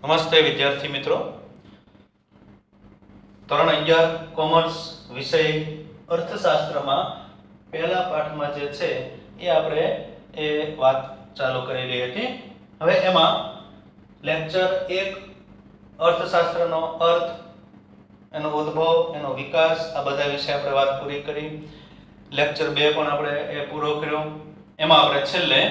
નમસ્તે વિદ્યાર્થી મિત્રો, ધોરણ 11 કોમર્સ વિષય અર્થશાસ્ત્રમાં પહેલા પાઠમાં જે છે એ આપણે એ વાત ચાલુ કરેલી હતી. હવે એમાં લેક્ચર 1 અર્થશાસ્ત્રનો અર્થ, એનો ઉદ્ભવ, એનો વિકાસ, આ બધા વિશે આપણે વાત પૂરી કરી. લેક્ચર 2 પણ આપણે એ પૂરો કર્યો. એમાં આપણે છેલ્લે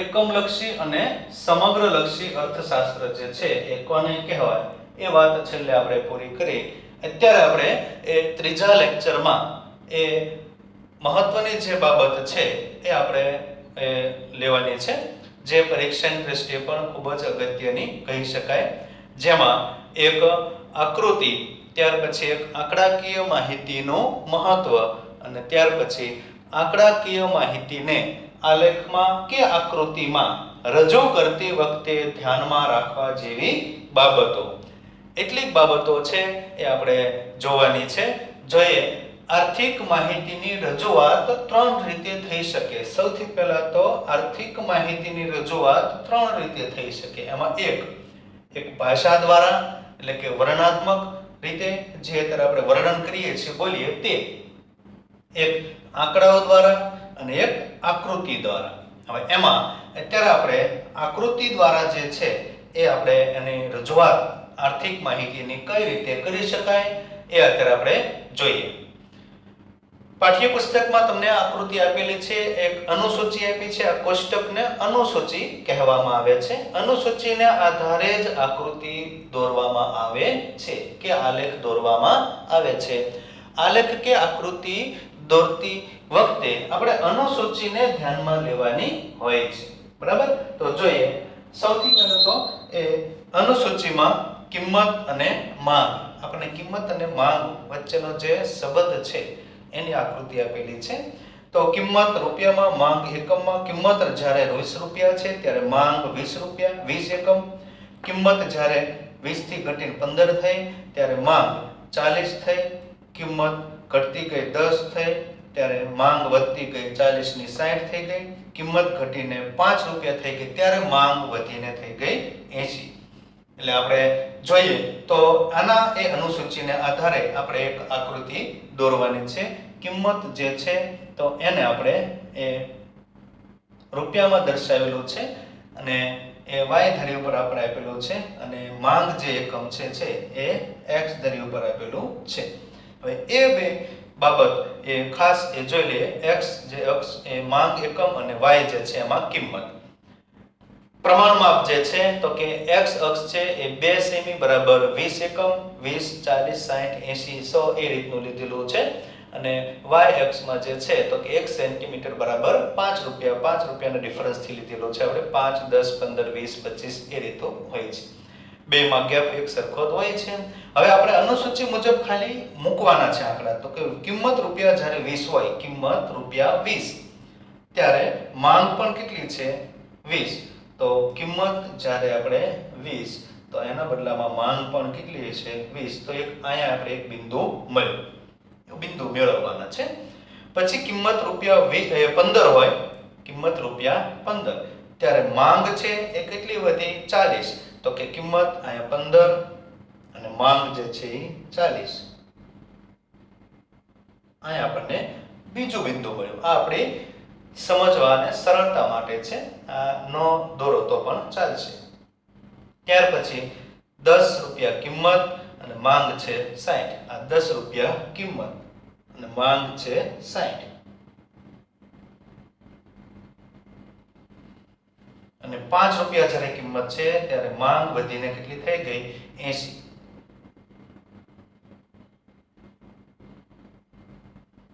એકમલક્ષી અને સમગ્રલક્ષી અર્થશાસ્ત્ર જે છે એ કોને કહેવાય એ વાત છેલ્લે આપણે પૂરી કરી. અત્યારે આપણે એ ત્રીજા લેક્ચરમાં એ મહત્વની જે બાબત છે એ આપણે લેવાની છે, જે પરીક્ષાની દ્રષ્ટિએ પણ ખૂબ જ અગત્યની કહી શકાય. જેમાં એક આકૃતિ, ત્યાર પછી એક આંકડાકીય માહિતીનું મહત્વ અને ત્યાર પછી આંકડાકીય માહિતીને આલેખમાં કે આકૃતિમાં રજૂ કરતી વખતે ધ્યાનમાં રાખવા જેવી બાબતો, એટલી બાબતો છે એ આપણે જોવાની છે. જોઈએ, આર્થિક માહિતીની રજૂઆત 3 રીતે થઈ શકે. સૌથી પહેલા તો આર્થિક માહિતીની રજૂઆત 3 રીતે થઈ શકે. એમાં એક ભાષા દ્વારા, એટલે કે વર્ણનાત્મક રીતે, જે અત્યારે આપણે વર્ણન કરીએ છીએ, બોલીએ તે, એક આંકડાઓ દ્વારા અને એક આકૃતિ દ્વારા. હવે એમાં અત્યારે આપણે આકૃતિ દ્વારા જે છે એ આપણે એની રજૂઆત આર્થિક માહિતીની કઈ રીતે કરી શકાય એ અત્યારે આપણે જોઈએ. પાઠ્યપુસ્તકમાં તમને આકૃતિ આપેલી છે, એક અનુસૂચિ આપી છે. આ કોષ્ટકને અનુસૂચિ કહેવામાં આવે છે. અનુસૂચિને આધારે જ આકૃતિ દોરવામાં આવે છે કે આલેખ દોરવામાં આવે છે. આલેખ કે આકૃતિ દોરતી વખતે આપણે અનુસૂચિને ધ્યાનમાં લેવાની હોય છે, બરાબર? તો જોઈએ, સૌથી પહેલા તો એ અનુસૂચિમાં કિંમત અને માંગ, આપણે કિંમત અને માંગ વચ્ચેનો જે સંબંધ છે એની આકૃતિ આપેલી છે. તો કિંમત રૂપિયામાં, માંગ એકમમાં. કિંમત જ્યારે 20 રૂપિયા છે ત્યારે માંગ 20 રૂપિયા, 20 એકમ. કિંમત જ્યારે 20 થી ઘટીને 15 થઈ ત્યારે માંગ 40 થઈ. કિંમત ઘટતી ગઈ 10 થઈ ત્યારે માંગ વધતી ગઈ 40 ની 60 થઈ ગઈ. કિંમત ઘટીને 5 રૂપિયા થઈ ગઈ ત્યારે માંગ વધીને થઈ ગઈ 80. એટલે આપણે જોઈએ તો આના એ અનુસૂચિને આધારે આપણે એક આકૃતિ દોરવાની છે. કિંમત જે છે તો એને આપણે એ રૂપિયામાં દર્શાવેલું છે અને એ y ધરી ઉપર આપણે આપેલું છે, અને માંગ જે એકમ છે એ x ધરી ઉપર આપેલું છે. હવે એ બે બાબત એ ખાસ એ જોઈ લઈએ. x જે અક્ષ એ માંગ એકમ અને y જે છે એમાં કિંમત. પ્રમાણમાપ જે છે તો કે x અક્ષ છે એ 2 સેમી બરાબર 20 એકમ, 20, 40, 60, 80, 100 એ રીતનું લીધેલું છે. અને y અક્ષમાં જે છે તો કે 1 સેન્ટીમીટર બરાબર 5 રૂપિયા, 5 રૂપિયાના ડિફરન્સ થી લીધેલો છે. આપણે 5, 10, 15, 20, 25 એ રીતો હોય છે. બેમાં ગેપ એક સરખો જ હોય છે. હવે આપણે અનુસૂચિ મુજબ ખાલી મૂકવાના છે આંકડા. તો કે કિંમત રૂપિયા જ્યારે 20 હોય, કિંમત રૂપિયા 20, ત્યારે માંગ પણ કેટલી છે? 20. તો કિંમત જ્યારે આપણે 20 તો એના બદલામાં માંગ પણ કેટલી છે? 20. તો એક અહીંયા આપણે એક બિંદુ મળ્યું, બિંદુ મેળવવાના છે. પછી કિંમત રૂપિયા 15 હોય, કિંમત રૂપિયા 15, ત્યારે માંગ છે એ કેટલી વધી? 40. તો કે કિંમત અહીંયા 15 અને માંગ જે છે એ 40. અહીંયા આપણને બીજું બિંદુ મળ્યું. આ આપણે સમજવા અને સરળતા માટે છે, આ નો દોરો તો પણ ચાલશે. ત્યાર પછી 10 રૂપિયા કિંમત અને માંગ છે 60. આ 10 રૂપિયા કિંમત અને માંગ છે 60. અને 5 રૂપિયા જ્યારે કિંમત છે ત્યારે માંગ વધીને કેટલી થઈ ગઈ? 80.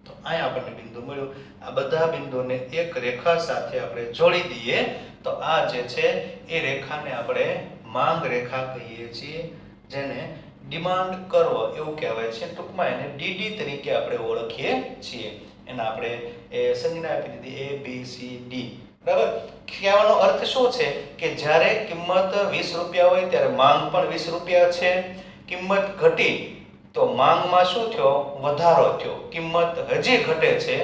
તો અહીંયા આપણને બિંદુ મળ્યું. આ બધા બિંદુને એક રેખા સાથે આપણે જોડી દઈએ તો આ જે છે એ રેખાને આપણે માંગ રેખા કહીએ છીએ, જેને ડિમાન્ડ કર્વ એવું કહેવાય છે. ટૂંકમાં એને ડીડી તરીકે આપણે ઓળખીએ છીએ. એને આપણે એ સંજ્ઞા આપી દીધી A B C D, બરાબર? કહેવાનો અર્થ શું છે કે જ્યારે કિંમત 20 રૂપિયા હોય ત્યારે માંગ પણ 20 રૂપિયા છે. કિંમત ઘટી તો માંગમાં શું થયો? વધારો થયો. કિંમત હજી ઘટે છે,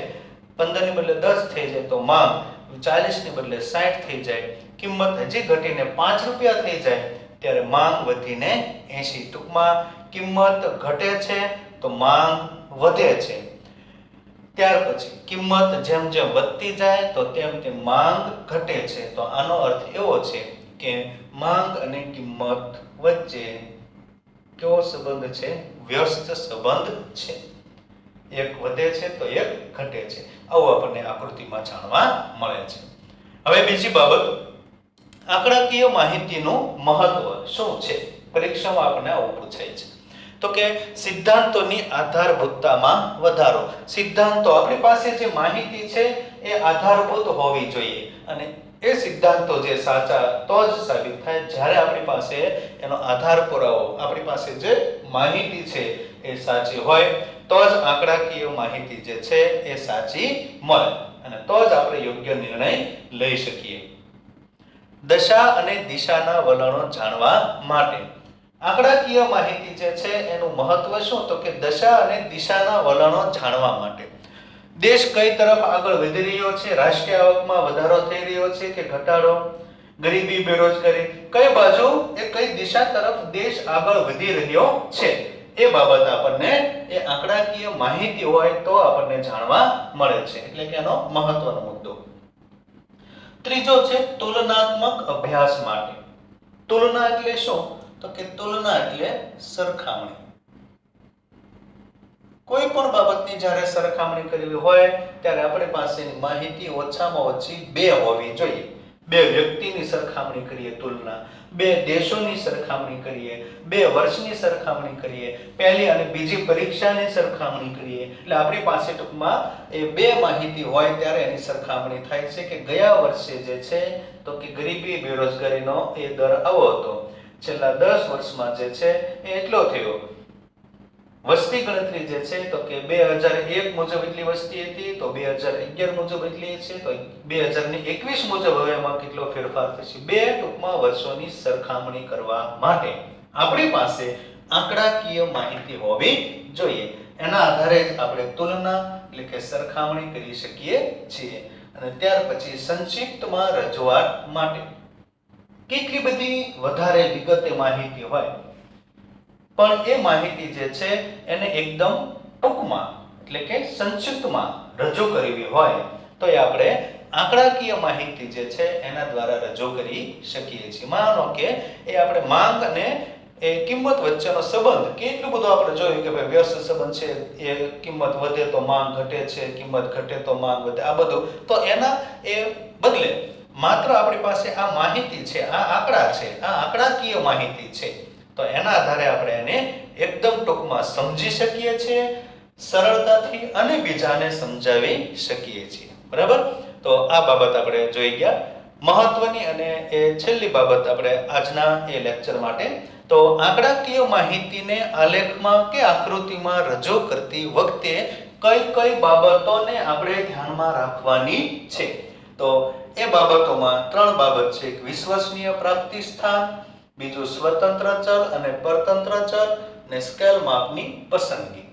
15 ની બદલે 10 થઈ જાય તો માંગ 40 ની બદલે 60 થઈ જાય. કિંમત હજી ઘટીને 5 રૂપિયા થઈ જાય ત્યારે માંગ વધીને 80. ટૂંકમાં કિંમત ઘટે છે તો માંગ વધે છે. ત્યાર પછી કિંમત જેમ જેમ વધતી જાય તો તેમ તેમ માંગ ઘટે છે. તો આનો અર્થ એવો છે કે માંગ અને કિંમત વચ્ચે કેવો સંબંધ છે? વ્યસ્ત સંબંધ છે. એક વધે છે તો એક ઘટે છે. આવું આપણને આકૃતિમાં જાણવા મળે છે. હવે બીજી બાબત, આંકડાકીય માહિતીનું મહત્વ શું છે? પરીક્ષામાં આપણને આવું પૂછાય છે. તો કે સિદ્ધાંતોની આધારભૂતતામાં વધારો. સિદ્ધાંતો, આપણી પાસે જે માહિતી છે એ આધારભૂત હોવી જોઈએ અને એ સિદ્ધાંતો જે સાચા તો જ સાબિત થાય જ્યારે આપણી પાસે એનો આધાર પુરાવો, આપણી પાસે જે માહિતી છે એ સાચી હોય તો જ આંકડાકીય માહિતી જે છે એ સાચી મળે અને તો જ આપણે યોગ્ય નિર્ણય લઈ શકીએ. દશા અને દિશાના વલણો જાણવા માટે આંકડાકીય માહિતી જે છે એનું મહત્વ શું? તો કે દશા અને દિશાના વલણો જાણવા માટે. દેશ કઈ તરફ આગળ વધી રહ્યો છે? રાષ્ટ્રીય આવકમાં વધારો થઈ રહ્યો છે કે ઘટાડો? ગરીબી, બેરોજગારી, કઈ બાજુ એ કઈ દિશા તરફ દેશ આગળ વધી રહ્યો છે એ બાબત આપણને એ આંકડાકીય માહિતી હોય તો આપણને જાણવા મળે છે. એટલે કે એનો મહત્વનો મુદ્દો. ત્રીજો છે તુલનાત્મક અભ્યાસ માટે. તુલના એટલે શું? તો કે તુલના એટલે સરખામણી. કોઈ પણ બાબતની જ્યારે સરખામણી કરવી હોય ત્યારે આપણી પાસેની માહિતી ઓછામાં ઓછી બે હોવી જોઈએ. બે વ્યક્તિની સરખામણી કરીએ, તુલના, બે દેશોની સરખામણી કરીએ, બે વર્ષની સરખામણી કરીએ, પહેલી અને બીજી પરીક્ષાની સરખામણી કરીએ, એટલે આપણી પાસે ટૂંકમાં એ બે માહિતી હોય ત્યારે એની સરખામણી થાય છે કે ગયા વર્ષે જે છે તો કે ગરીબી, બેરોજગારીનો એ દર આવો હતો, છેલ્લા 10 વર્ષમાં જે છે એ એટલો થયો. વસ્તી ગણતરી જે છે તો કે 2001 મુજબ એટલી વસ્તી હતી તો 2011 મુજબ એટલી છે તો 2021 મુજબ હવે એમાં કેટલો ફેરફાર થશે. બે ટૂંકમાં વર્ષોની સરખામણી કરવા માટે આપણી પાસે આંકડાકીય માહિતી હોવી જોઈએ. એના આધારે જ આપણે તુલના એટલે કે સરખામણી કરી શકીએ છીએ. અને ત્યાર પછી સંક્ષિપ્તમાં રજૂઆત માટે કેટલી બધી વધારે વિગતે માહિતી હોય પણ એ માહિતી જે છે એને એકદમ ટૂંકમાં એટલે કે સંક્ષિપ્તમાં રજૂ કરવી હોય તો એ આપણે આંકડાકીય માહિતી જે છે એના દ્વારા રજૂ કરી શકીએ છીએ. માનો કે એ આપણે માંગ અને એ કિંમત વચ્ચેનો સંબંધ કેટલું બધું આપણે જોયું કે ભાઈ વ્યસ્ત સંબંધ છે, એ કિંમત વધે તો માંગ ઘટે છે, કિંમત ઘટે તો માંગ વધે, આ બધું. તો એના એ બદલે માત્ર આપણી પાસે આ માહિતી છે, આ આંકડા છે, આ આંકડાકીય માહિતી છે તો એના આધારે આપણે એને એકદમ ટૂંકમાં સમજી શકીએ છીએ, સરળતાથી અને બીજાને સમજાવી શકીએ છીએ. બરાબર? તો આ બાબત આપણે જોઈ ગયા. મહત્વની અને એ છેલ્લી બાબત આપણે આજના એ લેક્ચર માટે, તો આંકડાકીય માહિતીને આલેખમાં કે આકૃતિમાં રજૂ કરતી વખતે કઈ કઈ બાબતોને આપણે ધ્યાનમાં રાખવાની છે. તો એ બાબતોમાં 3 બાબત છે. એક વિશ્વસનીય પ્રાપ્તિ સ્થાન, બીજું સ્વતંત્ર ચલ અને પરતંત્ર ચલ અને સ્કેલ માપની પસંદગી.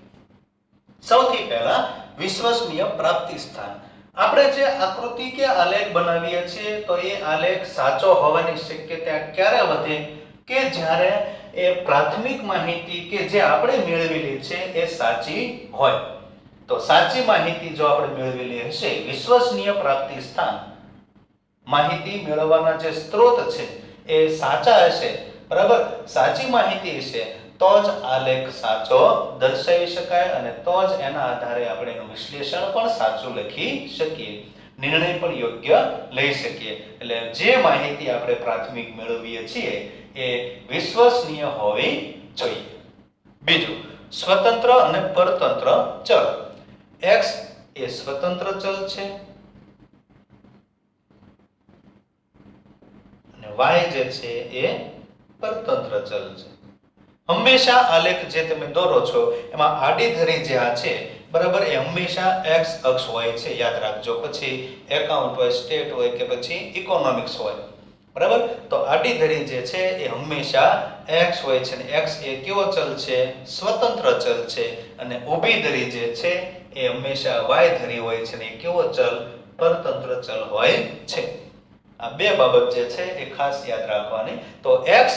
સૌથી પહેલા વિશ્વસનીય પ્રાપ્તિ સ્થાન. આપણે જે આકૃતિ કે આલેખ બનાવીએ છીએ તો એ આલેખ સાચો હોવાની શક્યતા ક્યારે વધે કે જ્યારે એ પ્રાથમિક માહિતી કે જે આપણે મેળવેલી છે એ સાચી હોય. તો સાચી માહિતી જો આપણે મેળવેલી હશે, વિશ્વસનીય પ્રાપ્તિ સ્થાન, માહિતી મેળવવાના જે સ્ત્રોત છે એ સાચા હશે, બરાબર, સાચી માહિતી હશે તો જ આલેખ સાચો દર્શાવી શકાય અને તો જ એના આધારે આપણે એનું વિશ્લેષણ પણ સાચું લખી શકીએ, નિર્ણય પણ યોગ્ય લઈ શકીએ. એટલે જે માહિતી આપણે પ્રાથમિક મેળવીએ છીએ એ વિશ્વસનીય હોવી જોઈએ. બીજું, સ્વતંત્ર અને પરતંત્ર ચલ. x એ સ્વતંત્ર ચલ છે અને y જે છે એ પરતંત્ર ચલ છે. હંમેશા આલેખ જે તમે દોરો છો એમાં આડી ધરી જે આ છે, બરાબર, એ હંમેશા x અક્ષ હોય છે, યાદ રાખજો. પછી એકાઉન્ટ હોય, સ્ટેટ હોય કે પછી ઇકોનોમિક્સ હોય, બરાબર. તો આડી ધરી જે છે એ હંમેશા x હોય છે અને x એ કેવો ચલ છે? સ્વતંત્ર ચલ છે. અને ઊભી ધરી જે છે એ હંમેશા y ધરી હોય છે અને એ કેવો ચલ? પરતંત્ર ચલ હોય છે. આ બે બાબત જે છે એ ખાસ યાદ રાખવાની. તો x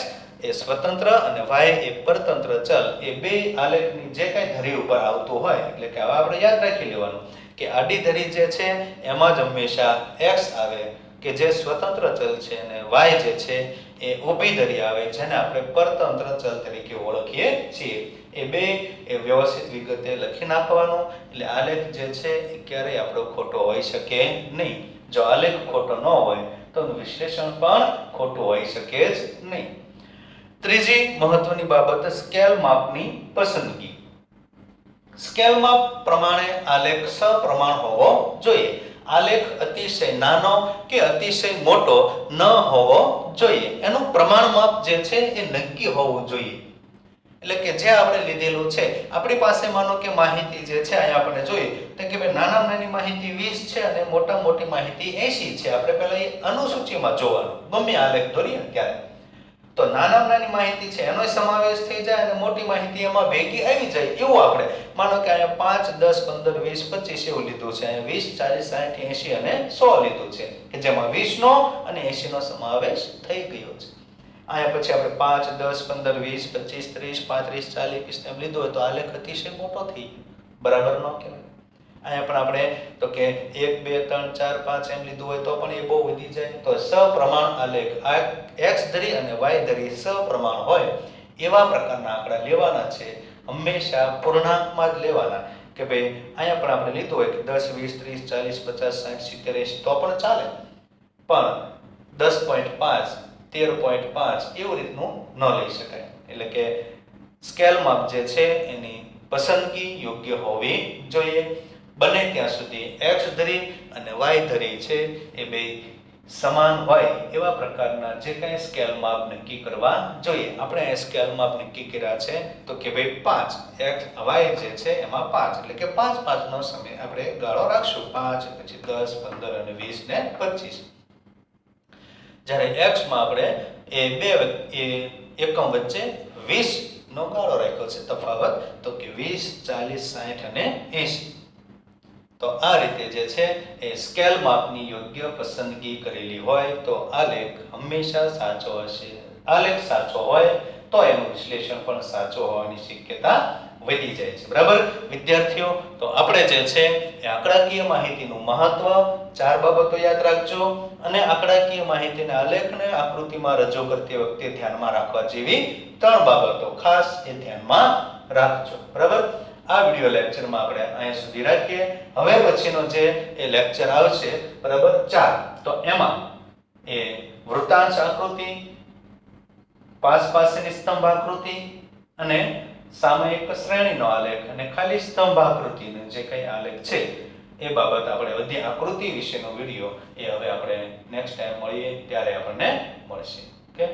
એ સ્વતંત્ર અને y એ પરતંત્ર ચલ એ બે આલેખની જે કાંઈ ધરી ઉપર આવતું હોય એટલે કે હવે આપણે યાદ રાખી લેવાનું કે આડી ધરી જે છે એમાં જ હંમેશા x આવે કે જે સ્વતંત્ર ચલ છે અને y જે છે એ ઊભી ધરી આવે જેને આપણે પરતંત્ર ચલ તરીકે ઓળખીએ છીએ એ બે એ વ્યવસ્થિત વિગતે લખી નાખવાનું એટલે આલેખ જે છે એ ક્યારેય આપણો ખોટો હોઈ શકે નહીં. જો આલેખ ખોટો ન હોય તો વિશ્લેષણ પણ ખોટું હોઈ શકે જ નહીં. ત્રીજી મહત્વની બાબત સ્કેલ માપની પસંદગી. સ્કેલ માપ પ્રમાણે આલેખ સપ્રમાણ હોવો જોઈએ. આલેખ અતિશય નાનો કે અતિશય મોટો ન હોવો જોઈએ. એનું પ્રમાણ માપ જે છે એ નક્કી હોવું જોઈએ. એટલે કે જે આપણે લીધેલું છે આપણી પાસે માનો કે માહિતી જે છે અહીંયા આપણે જોઈએ તો કે ભાઈ નાનામાં નાની માહિતી 20 છે અને મોટા મોટી માહિતી 80 છે. આપણે પહેલા એ અનુસૂચિમાં જોવાનું ગમે આલેખ દોરીએ ત્યારે તો નાનામાં નાની માહિતી છે એનો સમાવેશ થઈ જાય અને મોટી માહિતી એમાં ભેગી આવી જાય એવું આપણે માનો કે અહીંયા 5 10 15 20 25 એવું લીધું છે. અહીંયા 20 40 60 80 અને 100 લીધું છે કે જેમાં 20 નો અને 80 નો સમાવેશ થઈ ગયો છે. આયા પછી આપણે 5 10 15 20 25 30 35 40 50 એમ લીધું હોય તો આલેખ અતિશય મોટો થઈ ગયો. બરાબર ન કહેવાય. આયા પણ આપણે તો કે 1 2 3 4 5 એમ લીધું હોય તો પણ એ બહુ વધી જાય. તો સપ્રમાણ આલેખ આ x ધરી અને y ધરી સપ્રમાણ હોય એવા પ્રકારના આંકડા લેવાના છે. હંમેશા પૂર્ણાંકમાં જ લેવાના કે ભાઈ આયા પણ આપણે લીધું હોય કે 10 20 30 40 50 60 70 80 તો પણ ચાલે પણ 10.5 13.5 એવું રીતનું ન લઈ શકાય. એટલે કે સ્કેલ માપ જે છે એની પસંદગી યોગ્ય હોવી જોઈએ. બને ત્યાં સુધી x ધરી અને y ધરી છે એ બે સમાન હોય એવા પ્રકારના જે કાંઈ સ્કેલ માપ નક્કી કરવા જોઈએ. આપણે આ સ્કેલ માપ નક્કી કર્યા છે તો કે ભાઈ 5 x y જે છે એમાં 5 એટલે કે 5 5 નો સમય આપણે ગાળો રાખશું. 5 પછી 10 15 અને 20 ને 25. જ્યારે x માં આપણે એ બે એકમ વચ્ચે 20 નો ગાળો રાખ્યો છે તફાવત તો કે 20 40 60 અને 80. તો આ રીતે જે છે એ સ્કેલ માપની યોગ્ય પસંદગી કરેલી હોય તો આલેખ હંમેશા સાચો હશે. આલેખ સાચો હોય તો એનું વિશ્લેષણ પણ સાચો હોવાની શક્યતા વધી જાય છે. બરાબર વિદ્યાર્થીઓ તો આપણે જે છે એ આંકડાકીય માહિતીનું મહત્વ 4 બાબતો યાદ રાખજો અને આંકડાકીય માહિતીને આલેખને આકૃતિમાં રજૂ કરતી વખતે ધ્યાનમાં રાખવા જેવી 3 બાબતો ખાસ એ ધ્યાનમાં રાખજો. બરાબર આ વિડિયો લેક્ચરમાં આપણે અહીંયા સુધી રાખીએ. હવે પછીનો જે એ લેક્ચર આવશે બરાબર 4 તો એમાં એ વૃત્તાંશ આકૃતિ પાસ પાસેની સ્તંભ આકૃતિ અને સામયિક શ્રેણીનો આલેખ અને ખાલી સ્તંભ આકૃતિનો જે કંઈ આલેખ છે એ બાબત આપણે બધી આકૃતિ વિશેનો વિડિયો એ હવે આપણે નેક્સ્ટ ટાઈમ મળીએ ત્યારે આપણને મળશે. ઓકે.